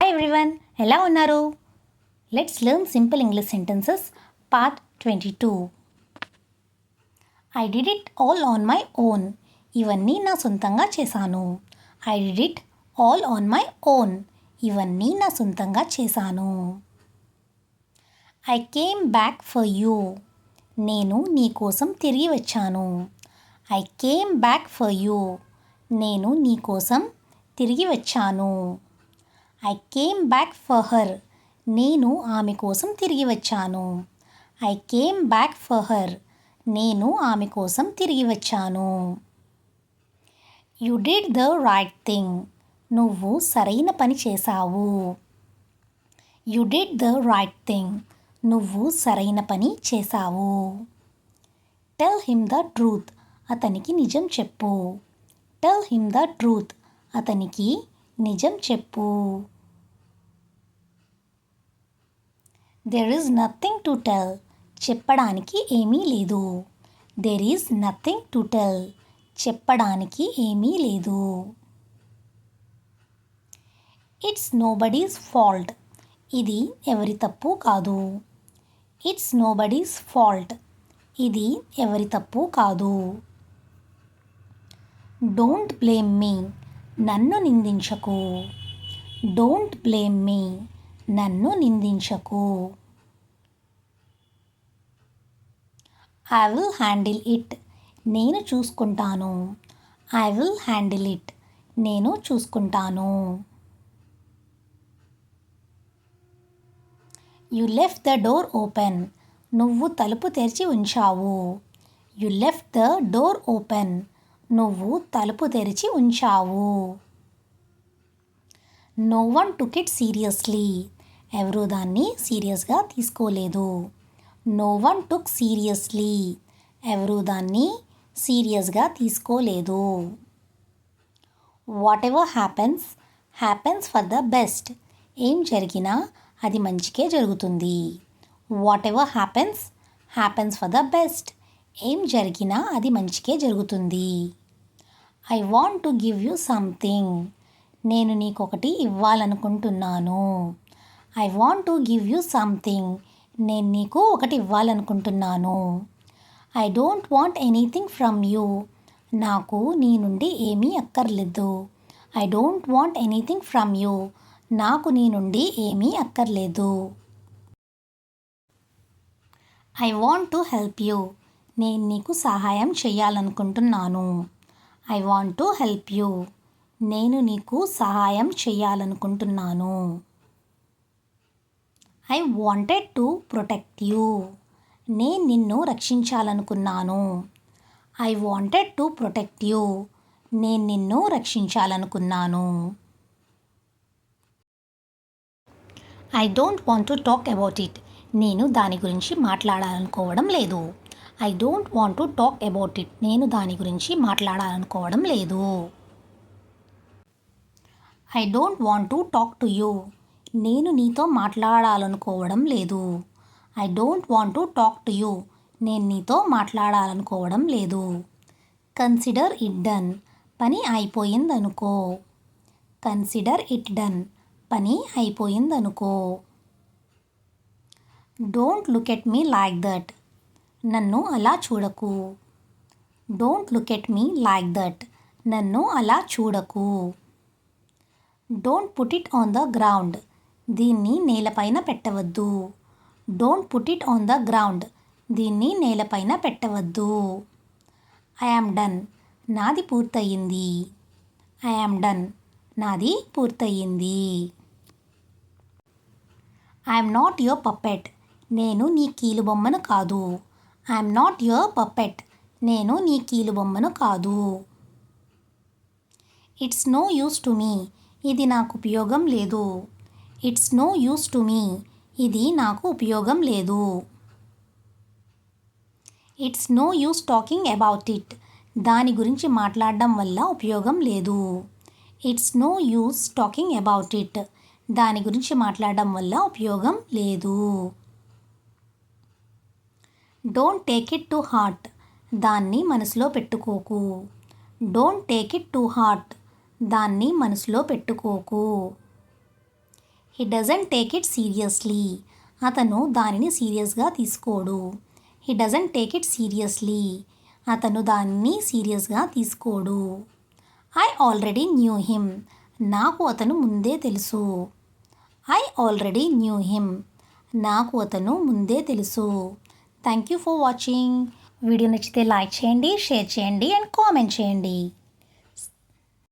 Hi everyone, ఎలా ఉన్నారు? Let's learn simple English sentences part 22. I did it all on my own. ఇవన్నీ నా సొంతంగా చేశాను. I did it all on my own. ఇవన్నీ నా సొంతంగా చేశాను. I came back for you. నేను నీ కోసం తిరిగి వచ్చాను. I came back for you. నేను నీ కోసం తిరిగి వచ్చాను. I came back for her. నేను ఆమె కోసం తిరిగి వచ్చాను. I came back for her. నేను ఆమె కోసం తిరిగి వచ్చాను. You did the right thing. నువ్వు సరైన పని చేశావు. You did the right thing. నువ్వు సరైన పని చేశావు. Tell him the truth. అతనికి నిజం చెప్పు. Tell him the truth. అతనికి నిజం చెప్పు. There is nothing to tell. చెప్పడానికి ఏమీ లేదు. There is nothing to tell. చెప్పడానికి ఏమీ లేదు. It's nobody's fault. ఇది ఎవరి తప్పు కాదు. It's nobody's fault. ఇది ఎవరి తప్పు కాదు. Don't blame me. నన్ను నిందించకు. Don't blame me. నన్ను నిందించకు. I will handle it. నేను చూసుకుంటాను. I will handle it. నేను చూసుకుంటాను. You left the door open. నువ్వు తలుపు తెరిచి ఉంచావు. You left the door open. నువ్వు తలుపు తెరిచి ఉంచావు. No one took it seriously. ఎవరూ దాన్ని సీరియస్గా తీసుకోలేదు. No one took seriously. ఎవరూ దాన్ని సీరియస్గా తీసుకోలేదు. Whatever happens, happens for the best. ఏం జరిగినా అది మంచికే జరుగుతుంది. Whatever happens, happens for the best. ఏం జరిగినా అది మంచికే జరుగుతుంది. I want to give you something. నేను నీకొకటి ఇవ్వాలనుకుంటున్నాను. I want to give you something. నేను నీకు ఒకటి ఇవ్వాలనుకుంటున్నాను. I don't want anything from you. నాకు నీ నుండి ఏమీ అక్కర్లేదు. I don't want anything from you. నాకు నీ నుండి ఏమీ అక్కర్లేదు. I want to help you. నేను నీకు సహాయం చేయాలనుకుంటున్నాను. I want to help you. నేను నీకు సహాయం చేయాలనుకుంటున్నాను. I wanted to protect you. నేను నిన్ను రక్షించాలనుకున్నాను. I wanted to protect you. నేను నిన్ను రక్షించాలనుకున్నాను. I don't want to talk about it. నేను దాని గురించి మాట్లాడాలనుకోవడం లేదు. I don't want to talk about it. నేను దాని గురించి మాట్లాడాలనుకోవడం లేదు. I don't want to talk to you. నేను నీతో మాట్లాడాలనుకోవడం లేదు. I don't want to talk to you. నేను నీతో మాట్లాడాలనుకోవడం లేదు. Consider it done. పని అయిపోయిందనుకో. Consider it done. పని అయిపోయిందనుకో. Don't look at me like that. నన్ను అలా చూడకు. Don't look at me like that. నన్ను అలా చూడకు. Don't put it on the ground. దీన్ని నేలపైన పెట్టవద్దు. Don't put it on the ground. దీన్ని నేలపైన పెట్టవద్దు. I am done. నాది పూర్తయింది. I am done. నాది పూర్తయింది. I'm not your puppet. నేను నీ కీలుబొమ్మను కాదు. I'm not your puppet. నేను నీ కీలుబొమ్మను కాదు. It's no use to me. ఇది నాకు ఉపయోగం లేదు. It's no use to me. ఇది నాకు ఉపయోగం లేదు. It's no use talking about it. దాని గురించి మాట్లాడడం వల్ల ఉపయోగం లేదు. It's no use talking about it. దాని గురించి మాట్లాడడం వల్ల ఉపయోగం లేదు. Don't take it to heart. దాన్ని మనసులో పెట్టుకోకు. Don't take it to heart. దాన్ని మనసులో పెట్టుకోకు. He doesn't take it seriously. అతను దానిని సీరియస్గా తీసుకోడు. He doesn't take it seriously. అతను దానిని సీరియస్గా తీసుకోడు. I already knew him. నాకు అతను ముందే తెలుసు. I already knew him. నాకు అతను ముందే తెలుసు. Thank you for watching. Video నచ్చితే లైక్ చేయండి, షేర్ చేయండి అండ్ కామెంట్ చేయండి.